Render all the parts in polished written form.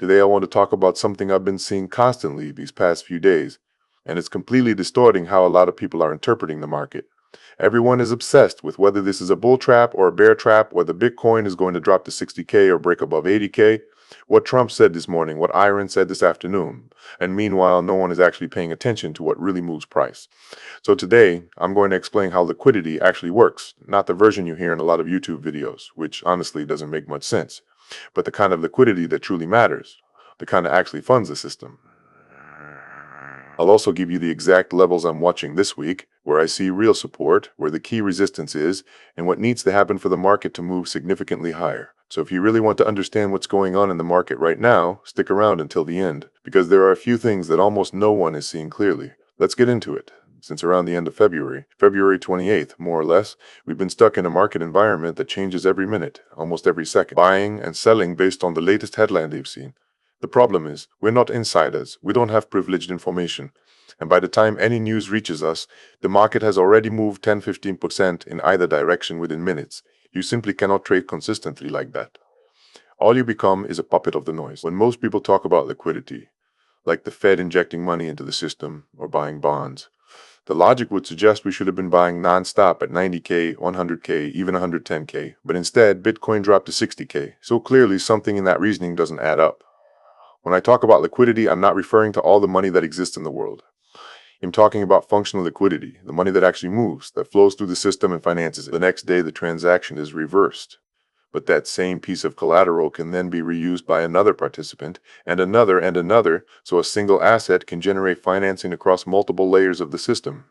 Today I want to talk about something I've been seeing constantly these past few days, and it's completely distorting how a lot of people are interpreting the market. Everyone is obsessed with whether this is a bull trap or a bear trap, whether Bitcoin is going to drop to 60K or break above 80K, what Trump said this morning, what Iran said this afternoon, and meanwhile no one is actually paying attention to what really moves price. So today, I'm going to explain how liquidity actually works, not the version you hear in a lot of YouTube videos, which honestly doesn't make much sense, but the kind of liquidity that truly matters, the kind that actually funds the system. I'll also give you the exact levels I'm watching this week, where I see real support, where the key resistance is, and what needs to happen for the market to move significantly higher. So if you really want to understand what's going on in the market right now, stick around until the end, because there are a few things that almost no one is seeing clearly. Let's get into it. Since around the end of February 28th, more or less, we've been stuck in a market environment that changes every minute, almost every second, buying and selling based on the latest headline they've seen. The problem is, we're not insiders, we don't have privileged information, and by the time any news reaches us, the market has already moved 10–15% in either direction within minutes. You simply cannot trade consistently like that. All you become is a puppet of the noise. When most people talk about liquidity, like the Fed injecting money into the system or buying bonds, the logic would suggest we should have been buying non-stop at 90K, 100K, even 110K, but instead Bitcoin dropped to 60K, so clearly something in that reasoning doesn't add up. When I talk about liquidity, I'm not referring to all the money that exists in the world. I'm talking about functional liquidity, the money that actually moves, that flows through the system and finances it. The next day, the transaction is reversed. But that same piece of collateral can then be reused by another participant, and another, so a single asset can generate financing across multiple layers of the system.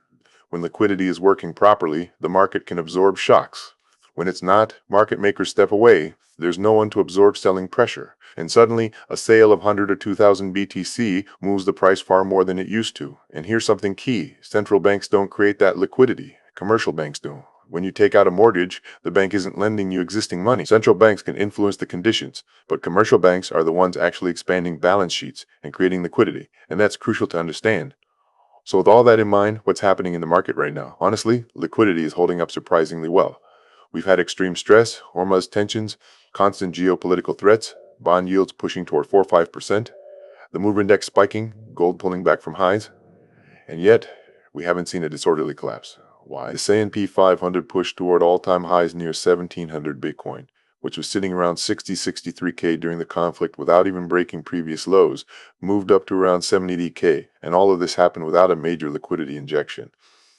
When liquidity is working properly, the market can absorb shocks. When it's not, market makers step away. There's no one to absorb selling pressure. And suddenly, a sale of 100 or 2,000 BTC moves the price far more than it used to. And here's something key. Central banks don't create that liquidity. Commercial banks do. When you take out a mortgage, the bank isn't lending you existing money. Central banks can influence the conditions, but commercial banks are the ones actually expanding balance sheets and creating liquidity. And that's crucial to understand. So with all that in mind, what's happening in the market right now? Honestly, liquidity is holding up surprisingly well. We've had extreme stress, Hormuz tensions, constant geopolitical threats, bond yields pushing toward 4–5%, the mover index spiking, gold pulling back from highs, and yet we haven't seen a disorderly collapse. Why? The S&P 500 pushed toward all-time highs near 1,700 Bitcoin, which was sitting around 60–63K during the conflict without even breaking previous lows, moved up to around 70K, and all of this happened without a major liquidity injection.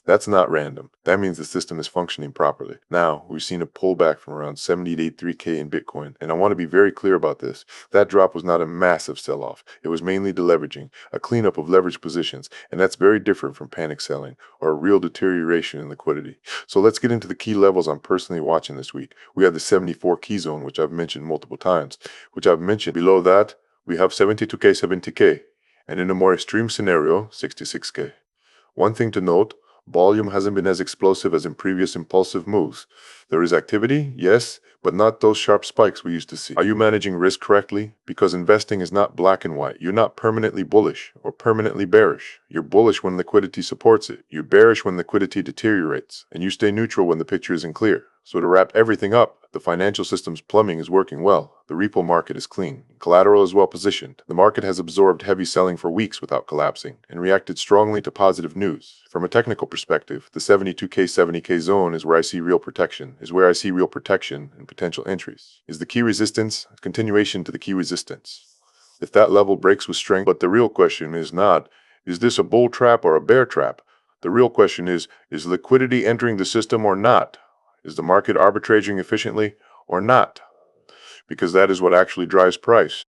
That's not random. That means the system is functioning properly. Now, we've seen a pullback from around 70 to 83K in Bitcoin, and I want to be very clear about this. That drop was not a massive sell-off. It was mainly deleveraging, a cleanup of leveraged positions, and that's very different from panic selling or a real deterioration in liquidity. So let's get into the key levels I'm personally watching this week. We have the 74 key zone, which I've mentioned multiple times, Below that, we have 72K, 70K, and in a more extreme scenario, 66K. One thing to note, volume hasn't been as explosive as in previous impulsive moves. There is activity, yes, but not those sharp spikes we used to see. Are you managing risk correctly? Because investing is not black and white. You're not permanently bullish or permanently bearish. You're bullish when liquidity supports it. You're bearish when liquidity deteriorates. And you stay neutral when the picture isn't clear. So to wrap everything up, the financial system's plumbing is working well. The repo market is clean. Collateral is well positioned. The market has absorbed heavy selling for weeks without collapsing and reacted strongly to positive news. From a technical perspective, the 72K, 70K zone is where I see real protection, and potential entries. Is the key resistance a continuation to the key resistance? If that level breaks with strength, but the real question is not, is this a bull trap or a bear trap? The real question is liquidity entering the system or not? Is the market arbitraging efficiently or not? Because that is what actually drives price.